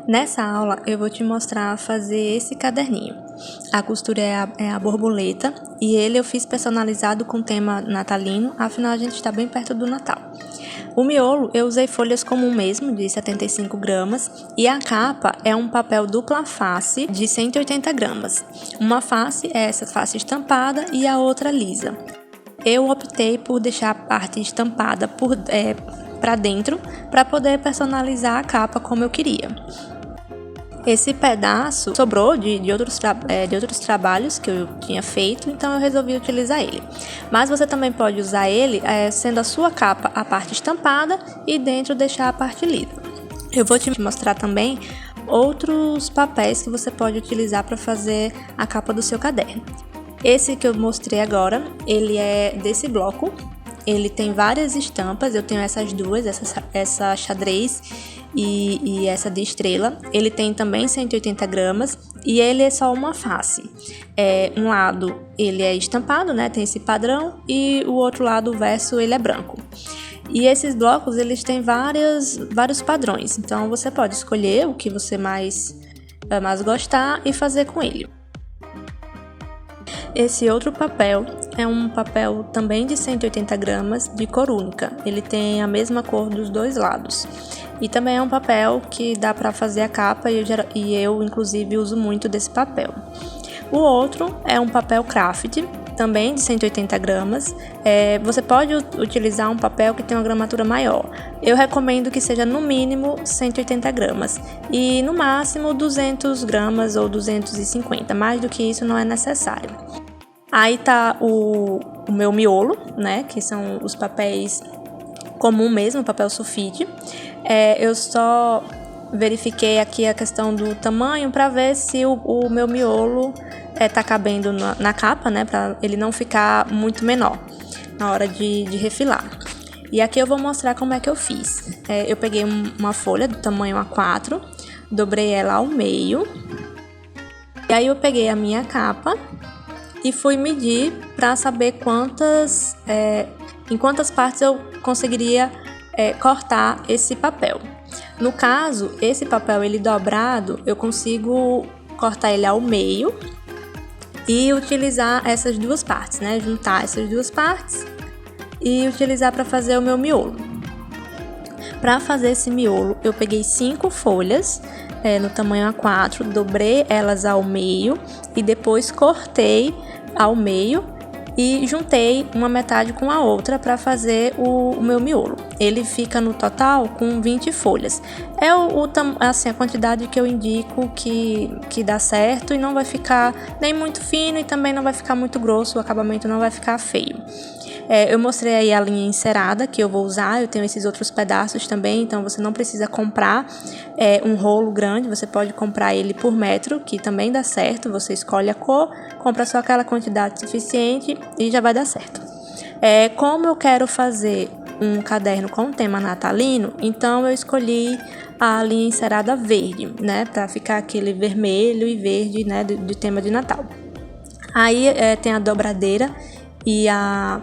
Nessa aula eu vou te mostrar a fazer esse caderninho. A costura é a borboleta e ele eu fiz personalizado com tema natalino, afinal a gente está bem perto do Natal. O miolo eu usei folhas comum mesmo, de 75 gramas, e a capa é um papel dupla face de 180 gramas. Uma face é essa face estampada e a outra lisa. Eu optei por deixar a parte estampada para dentro, para poder personalizar a capa como eu queria. Esse pedaço sobrou de outros trabalhos que eu tinha feito, então eu resolvi utilizar ele. Mas você também pode usar ele sendo a sua capa a parte estampada e dentro deixar a parte lisa. Eu vou te mostrar também outros papéis que você pode utilizar para fazer a capa do seu caderno. Esse que eu mostrei agora, ele é desse bloco. Ele tem várias estampas, eu tenho essas duas, essa xadrez e essa de estrela. Ele tem também 180 gramas e ele é só uma face. Um lado ele é estampado, né, tem esse padrão, e o outro lado, o verso, ele é branco. E esses blocos, eles têm vários padrões, então você pode escolher o que você mais gostar e fazer com ele. Esse outro papel é um papel também de 180 gramas de cor única. Ele tem a mesma cor dos dois lados. E também é um papel que dá para fazer a capa e eu inclusive uso muito desse papel. O outro é um papel craft, também de 180 gramas. Você pode utilizar um papel que tem uma gramatura maior. Eu recomendo que seja no mínimo 180 gramas e no máximo 200 gramas ou 250. Mais do que isso não é necessário. Aí tá o meu miolo, né, que são os papéis comum mesmo, papel sulfite. Eu só verifiquei aqui a questão do tamanho para ver se o meu miolo tá cabendo na capa, né, para ele não ficar muito menor na hora de refilar. E aqui eu vou mostrar como é que eu fiz. Eu peguei uma folha do tamanho A4, dobrei ela ao meio, e aí eu peguei a minha capa e fui medir para saber em quantas partes eu conseguiria cortar esse papel. No caso, esse papel ele dobrado, eu consigo cortar ele ao meio e utilizar essas duas partes, né? Juntar essas duas partes e utilizar para fazer o meu miolo. Para fazer esse miolo, eu peguei 5 folhas no tamanho A4, dobrei elas ao meio e depois cortei ao meio e juntei uma metade com a outra para fazer o meu miolo. Ele fica no total com 20 folhas. Assim, a quantidade que eu indico que dá certo e não vai ficar nem muito fino e também não vai ficar muito grosso, o acabamento não vai ficar feio. Eu mostrei aí a linha encerada que eu vou usar, eu tenho esses outros pedaços também, então você não precisa comprar um rolo grande, você pode comprar ele por metro, que também dá certo, você escolhe a cor, compra só aquela quantidade suficiente e já vai dar certo. Como eu quero fazer um caderno com tema natalino, então eu escolhi a linha encerada verde, né, para ficar aquele vermelho e verde, né, de tema de Natal. Aí tem a dobradeira e a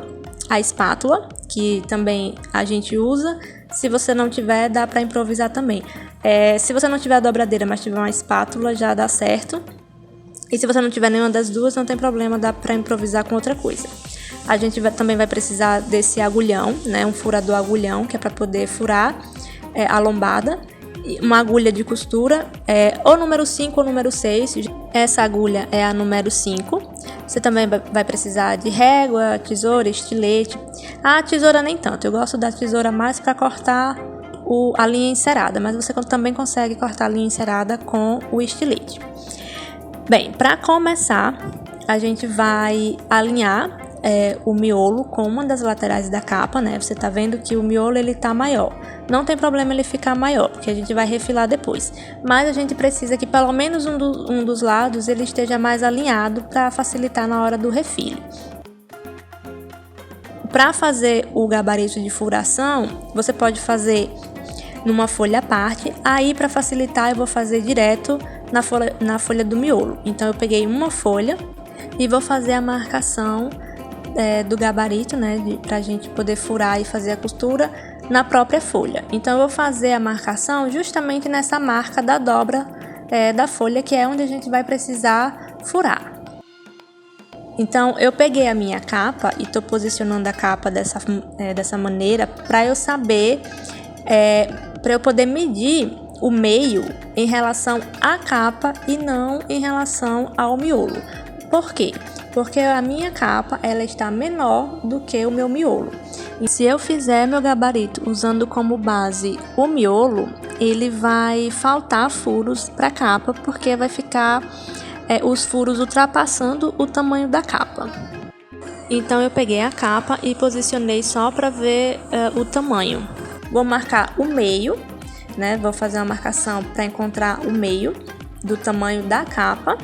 espátula, que também a gente usa. Se você não tiver, dá para improvisar também. Se você não tiver a dobradeira, mas tiver uma espátula, já dá certo. E se você não tiver nenhuma das duas, não tem problema, dá para improvisar com outra coisa. A gente também vai precisar desse agulhão, né, um furador agulhão, que é para poder furar a lombada. Uma agulha de costura, ou número 5 ou número 6. Essa agulha é a número 5. Você também vai precisar de régua, tesoura, estilete. A tesoura nem tanto, eu gosto da tesoura mais para cortar a linha encerada, mas você também consegue cortar a linha encerada com o estilete. Bem, para começar, a gente vai alinhar o miolo com uma das laterais da capa, né? Você tá vendo que o miolo ele tá maior. Não tem problema ele ficar maior, porque a gente vai refilar depois. Mas a gente precisa que pelo menos um dos lados ele esteja mais alinhado para facilitar na hora do refile. Para fazer o gabarito de furação, você pode fazer numa folha à parte. Aí, para facilitar, eu vou fazer direto na folha do miolo. Então, eu peguei uma folha e vou fazer a marcação do gabarito, né, pra gente poder furar e fazer a costura na própria folha. Então, eu vou fazer a marcação justamente nessa marca da dobra da folha, que é onde a gente vai precisar furar. Então, eu peguei a minha capa e estou posicionando a capa dessa maneira para eu saber, para eu poder medir o meio em relação à capa e não em relação ao miolo. Por quê? Porque a minha capa ela está menor do que o meu miolo. E se eu fizer meu gabarito usando como base o miolo, ele vai faltar furos para a capa, porque vai ficar os furos ultrapassando o tamanho da capa. Então eu peguei a capa e posicionei só para ver o tamanho. Vou marcar o meio, né? Vou fazer uma marcação para encontrar o meio do tamanho da capa.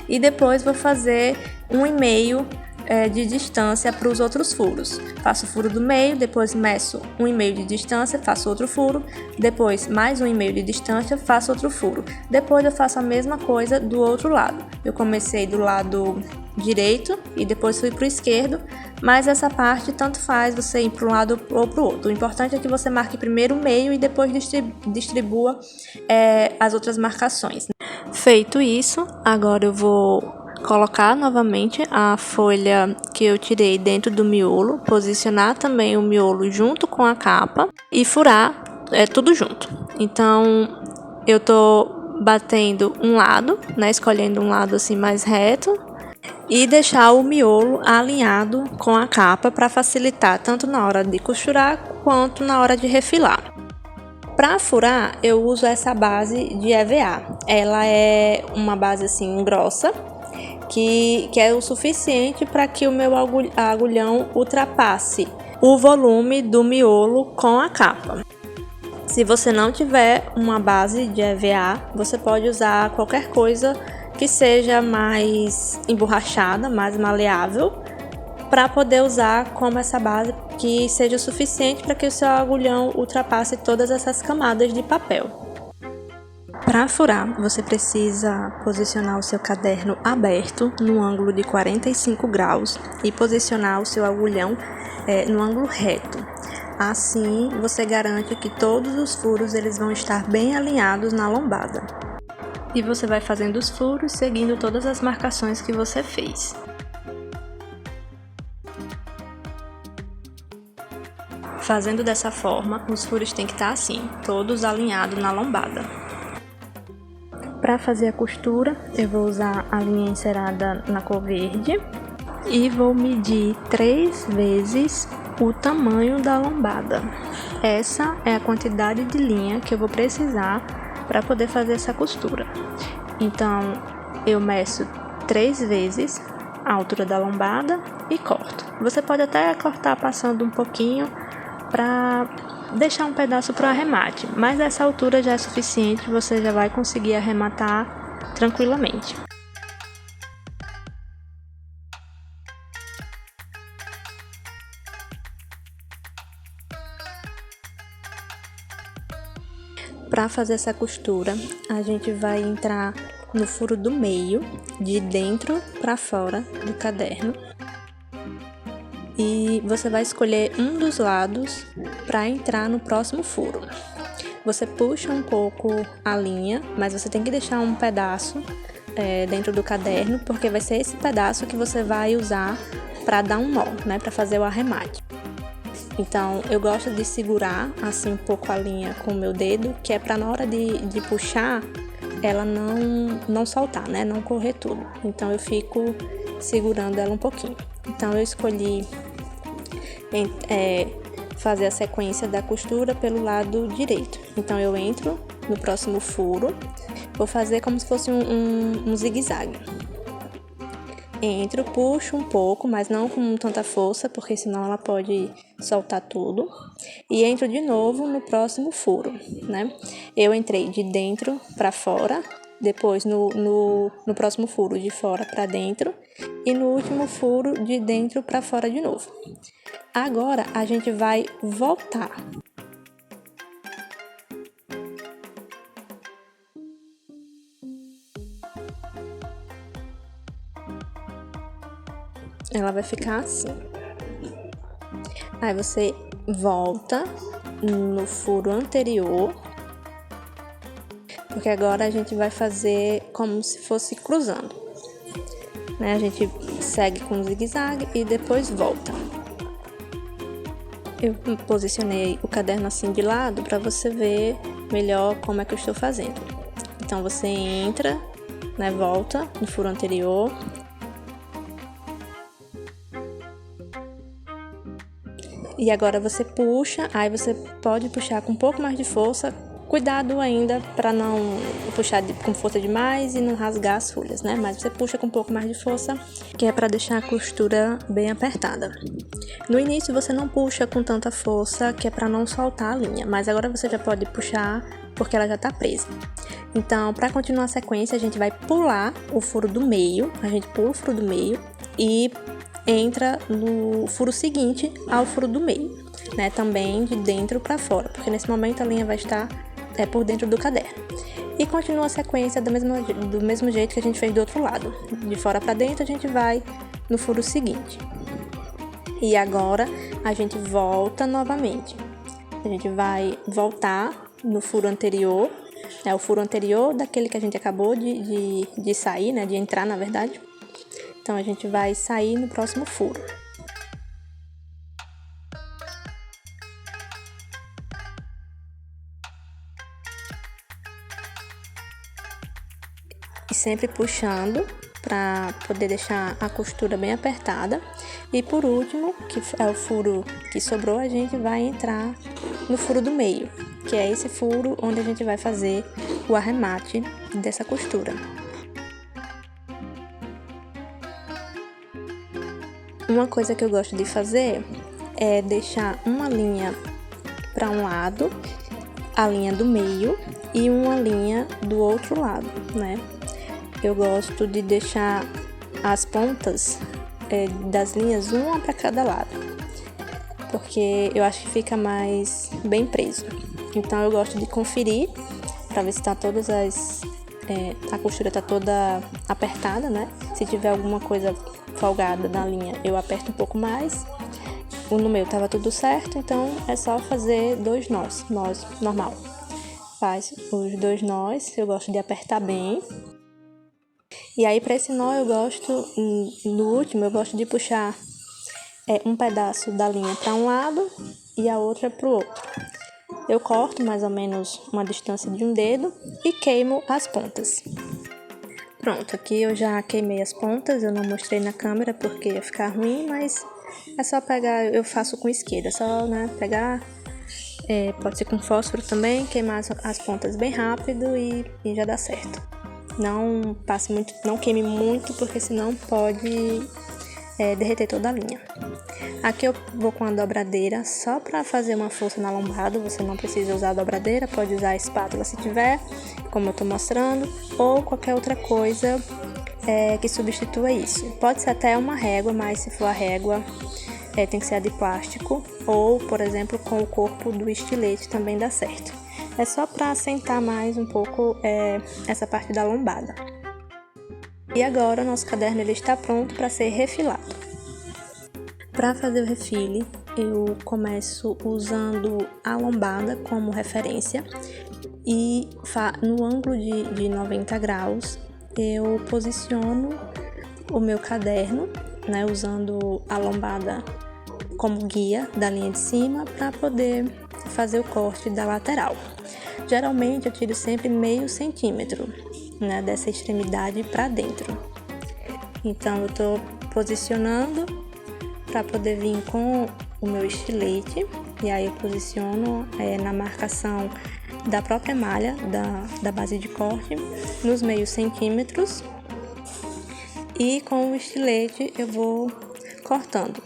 E depois vou fazer 1,5 de distância para os outros furos. Faço o furo do meio, depois meço 1,5 de distância, faço outro furo, depois mais 1,5 de distância, faço outro furo. Depois eu faço a mesma coisa do outro lado. Eu comecei do lado direito e depois fui para o esquerdo, mas essa parte tanto faz você ir para um lado ou para o outro. O importante é que você marque primeiro o meio e depois distribua as outras marcações. Feito isso, agora eu vou colocar novamente a folha que eu tirei dentro do miolo, posicionar também o miolo junto com a capa e furar tudo junto. Então, eu tô batendo um lado, né, escolhendo um lado assim mais reto e deixar o miolo alinhado com a capa para facilitar tanto na hora de costurar quanto na hora de refilar. Para furar, eu uso essa base de EVA. Ela é uma base assim grossa, que é o suficiente para que o meu agulhão ultrapasse o volume do miolo com a capa. Se você não tiver uma base de EVA, você pode usar qualquer coisa que seja mais emborrachada, mais maleável, para poder usar como essa base que seja suficiente para que o seu agulhão ultrapasse todas essas camadas de papel. Para furar, você precisa posicionar o seu caderno aberto no ângulo de 45 graus e posicionar o seu agulhão no ângulo reto. Assim, você garante que todos os furos eles vão estar bem alinhados na lombada. E você vai fazendo os furos seguindo todas as marcações que você fez. Fazendo dessa forma, os furos têm que estar assim, todos alinhados na lombada. Para fazer a costura, eu vou usar a linha encerada na cor verde e vou medir 3 vezes o tamanho da lombada. Essa é a quantidade de linha que eu vou precisar para poder fazer essa costura. Então, eu meço 3 vezes a altura da lombada e corto. Você pode até cortar passando um pouquinho para deixar um pedaço para o arremate, mas essa altura já é suficiente, você já vai conseguir arrematar tranquilamente. Para fazer essa costura, a gente vai entrar no furo do meio, de dentro para fora do caderno. E você vai escolher um dos lados para entrar no próximo furo. Você puxa um pouco a linha, mas você tem que deixar um pedaço dentro do caderno, porque vai ser esse pedaço que você vai usar para dar um nó, né, para fazer o arremate. Então, eu gosto de segurar assim um pouco a linha com o meu dedo, que é para na hora de puxar, ela não soltar, né, não correr tudo. Então, eu fico segurando ela um pouquinho. Então, eu escolhi fazer a sequência da costura pelo lado direito. Então, eu entro no próximo furo, vou fazer como se fosse um zigue-zague. Entro, puxo um pouco, mas não com tanta força, porque senão ela pode soltar tudo. E entro de novo no próximo furo, né? Eu entrei de dentro para fora, depois no próximo furo de fora para dentro e no último furo de dentro para fora de novo. Agora a gente vai voltar. Ela vai ficar assim. Aí você volta no furo anterior, porque agora a gente vai fazer como se fosse cruzando, né? A gente segue com zigue-zague e depois volta. Eu posicionei o caderno assim de lado para você ver melhor como é que eu estou fazendo. Então você entra, né, volta no furo anterior. E agora você puxa, aí você pode puxar com um pouco mais de força. Cuidado ainda para não puxar com força demais e não rasgar as folhas, né? Mas você puxa com um pouco mais de força, que é para deixar a costura bem apertada. No início você não puxa com tanta força, que é para não soltar a linha, mas agora você já pode puxar porque ela já está presa. Então, para continuar a sequência, a gente vai pular o furo do meio, a gente pula o furo do meio e entra no furo seguinte ao furo do meio, né? Também de dentro para fora, porque nesse momento a linha vai estar por dentro do caderno. E continua a sequência do mesmo jeito que a gente fez do outro lado. De fora para dentro a gente vai no furo seguinte. E agora a gente volta novamente. A gente vai voltar no furo anterior, o furo anterior daquele que a gente acabou de sair, né? De entrar, na verdade. Então a gente vai sair no próximo furo. E sempre puxando para poder deixar a costura bem apertada. E por último, que é o furo que sobrou, a gente vai entrar no furo do meio, que é esse furo onde a gente vai fazer o arremate dessa costura. Uma coisa que eu gosto de fazer é deixar uma linha para um lado, a linha do meio, e uma linha do outro lado, né? Eu gosto de deixar as pontas das linhas uma para cada lado, porque eu acho que fica mais bem preso. Então eu gosto de conferir para ver se tá todas a costura tá toda apertada, né? Se tiver alguma coisa folgada na linha, eu aperto um pouco mais. No meu tava tudo certo, então é só fazer 2 nós normal. Faz os 2 nós, eu gosto de apertar bem. E aí para esse nó eu gosto, no último eu gosto de puxar um pedaço da linha para um lado e a outra para o outro. Eu corto mais ou menos uma distância de um dedo e queimo as pontas. Pronto, aqui eu já queimei as pontas, eu não mostrei na câmera porque ia ficar ruim, mas é só pegar, eu faço com isqueiro, é só, né, pegar, pode ser com fósforo também, queimar as pontas bem rápido e já dá certo. Não passe muito, não queime muito, porque senão pode derreter toda a linha. Aqui eu vou com a dobradeira só para fazer uma força na lombada. Você não precisa usar a dobradeira, pode usar a espátula se tiver, como eu estou mostrando, ou qualquer outra coisa que substitua isso. Pode ser até uma régua, mas se for a régua tem que ser a de plástico, ou por exemplo com o corpo do estilete também dá certo. É só para assentar mais um pouco essa parte da lombada. E agora o nosso caderno ele está pronto para ser refilado. Para fazer o refile, eu começo usando a lombada como referência e no ângulo de 90 graus eu posiciono o meu caderno, né, usando a lombada como guia da linha de cima para poder fazer o corte da lateral. Geralmente eu tiro sempre meio centímetro, né, dessa extremidade para dentro. Então eu estou posicionando para poder vir com o meu estilete, e aí eu posiciono na marcação da própria malha da base de corte nos meios centímetros, e com o estilete eu vou cortando.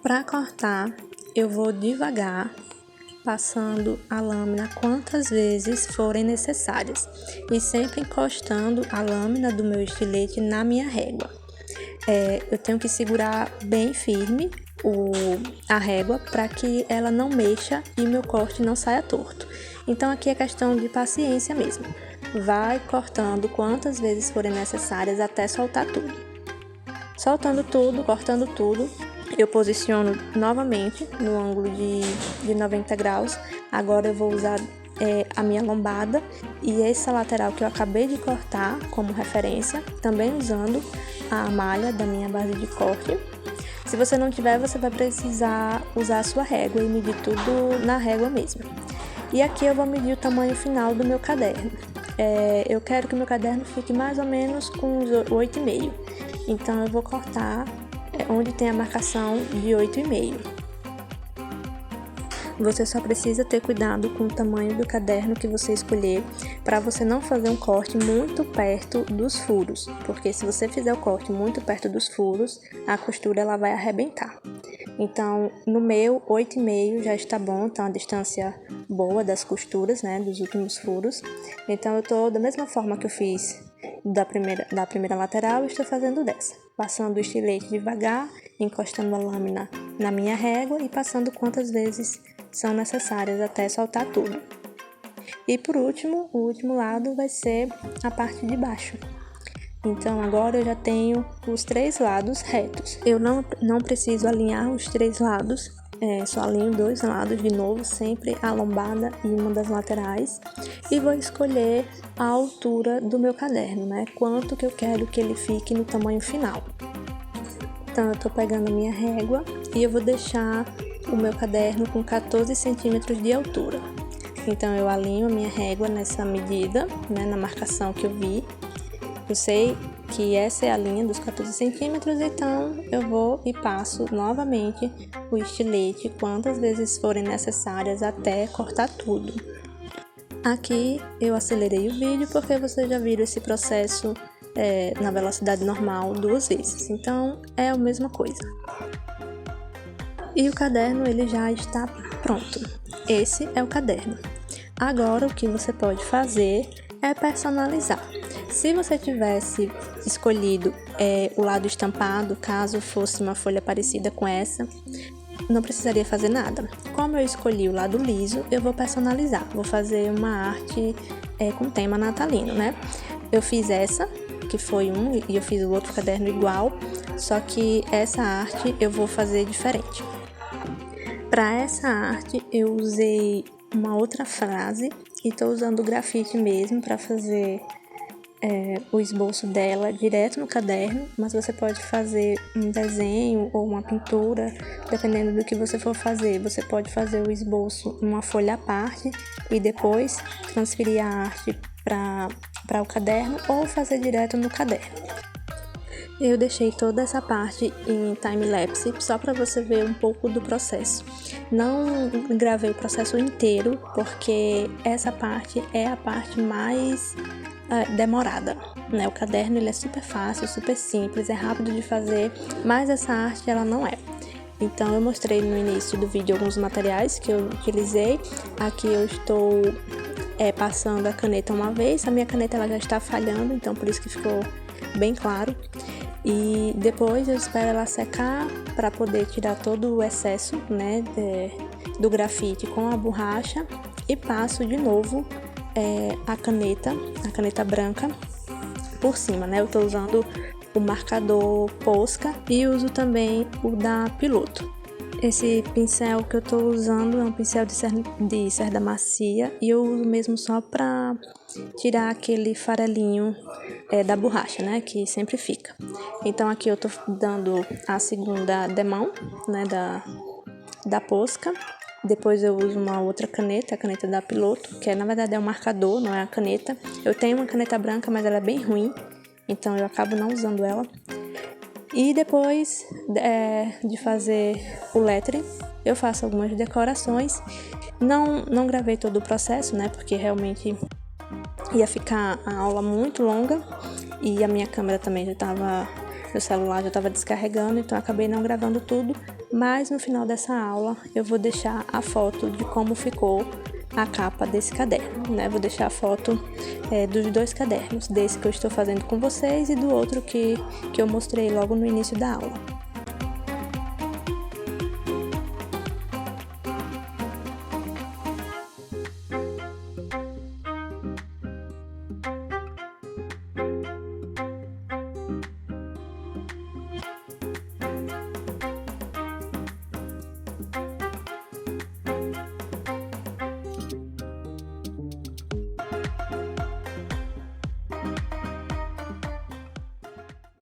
Para cortar eu vou devagar, passando a lâmina quantas vezes forem necessárias e sempre encostando a lâmina do meu estilete na minha régua. Eu tenho que segurar bem firme a régua para que ela não mexa e meu corte não saia torto. Então aqui é questão de paciência mesmo. Vai cortando quantas vezes forem necessárias até soltar tudo. Soltando tudo, cortando tudo, eu posiciono novamente no ângulo de 90 graus. Agora eu vou usar a minha lombada e essa lateral que eu acabei de cortar como referência, também usando a malha da minha base de corte. Se você não tiver, você vai precisar usar a sua régua e medir tudo na régua mesmo. E aqui eu vou medir o tamanho final do meu caderno. Eu quero que o meu caderno fique mais ou menos com uns 8,5. Então eu vou cortar onde tem a marcação de 8,5. Você só precisa ter cuidado com o tamanho do caderno que você escolher para você não fazer um corte muito perto dos furos, porque se você fizer o corte muito perto dos furos, a costura ela vai arrebentar. Então, no meu 8,5 já está bom, tá uma distância boa das costuras, né, dos últimos furos. Então eu tô da mesma forma que eu fiz da primeira lateral, estou fazendo dessa, passando o estilete devagar, encostando a lâmina na minha régua e passando quantas vezes são necessárias até soltar tudo. E por último, o último lado vai ser a parte de baixo. Então agora eu já tenho os 3 lados retos. Eu não preciso alinhar os 3 lados, só alinho 2 lados de novo, sempre a lombada e uma das laterais. E vou escolher a altura do meu caderno, né? Quanto que eu quero que ele fique no tamanho final. Então eu tô pegando a minha régua e eu vou deixar o meu caderno com 14 centímetros de altura. Então eu alinho a minha régua nessa medida, né, na marcação que eu vi. Eu sei que essa é a linha dos 14 centímetros, então eu vou e passo novamente o estilete quantas vezes forem necessárias até cortar tudo. Aqui eu acelerei o vídeo porque vocês já viram esse processo na velocidade normal 2 vezes, então é a mesma coisa. E o caderno ele já está pronto. Esse é o caderno. Agora o que você pode fazer é personalizar. Se você tivesse escolhido o lado estampado, caso fosse uma folha parecida com essa, não precisaria fazer nada. Como eu escolhi o lado liso, eu vou personalizar. Vou fazer uma arte com tema natalino, né? Eu fiz essa, que foi e eu fiz o outro caderno igual, só que essa arte eu vou fazer diferente. Para essa arte eu usei uma outra frase e estou usando o grafite mesmo para fazer o esboço dela direto no caderno, mas você pode fazer um desenho ou uma pintura, dependendo do que você for fazer. Você pode fazer o esboço numa folha à parte e depois transferir a arte para o caderno ou fazer direto no caderno. Eu deixei toda essa parte em time-lapse só para você ver um pouco do processo. Não gravei o processo inteiro porque essa parte é a parte mais demorada, né? O caderno ele é super fácil, super simples, é rápido de fazer, mas essa arte ela não é. Então eu mostrei no início do vídeo alguns materiais que eu utilizei. Aqui eu estou passando a caneta uma vez, a minha caneta ela já está falhando, então por isso que ficou bem claro. E depois eu espero ela secar para poder tirar todo o excesso, né, do grafite com a borracha e passo de novo a caneta branca por cima, né? Eu estou usando o marcador Posca e uso também o da Piloto. Esse pincel que eu estou usando é um pincel de cerda macia e eu uso mesmo só para tirar aquele farelinho da borracha, né, que sempre fica. Então aqui eu estou dando a segunda demão, né, da Posca. Depois eu uso uma outra caneta, a caneta da Piloto, que na verdade é um marcador, não é a caneta. Eu tenho uma caneta branca, mas ela é bem ruim, então eu acabo não usando ela. E depois de fazer o lettering, eu faço algumas decorações. Não gravei todo o processo, né, porque realmente ia ficar a aula muito longa e a minha câmera também meu celular já estava descarregando, então acabei não gravando tudo. Mas no final dessa aula eu vou deixar a foto de como ficou a capa desse caderno, né? Vou deixar a foto dos 2 cadernos, desse que eu estou fazendo com vocês e do outro que eu mostrei logo no início da aula.